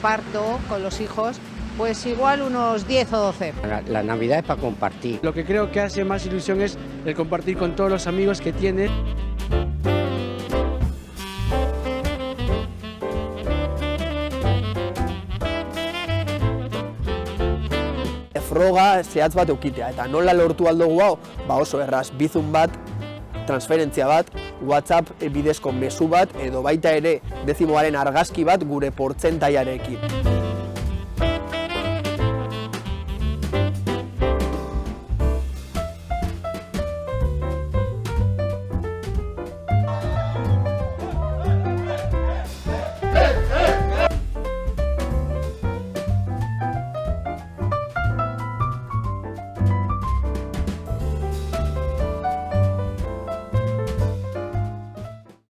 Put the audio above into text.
reparto con los hijos, pues igual unos 10 o 12. La Navidad es para compartir. Lo que creo que hace más ilusión es el compartir con todos los amigos que tiene. Froga zehatz bat eukitea, eta nola lortu aldugu hau? Oso erraz, bizun bat, transferentzia bat, WhatsApp bidezko mezu bat, edo baita ere dezimoaren argazki bat gure portzentaiarekin.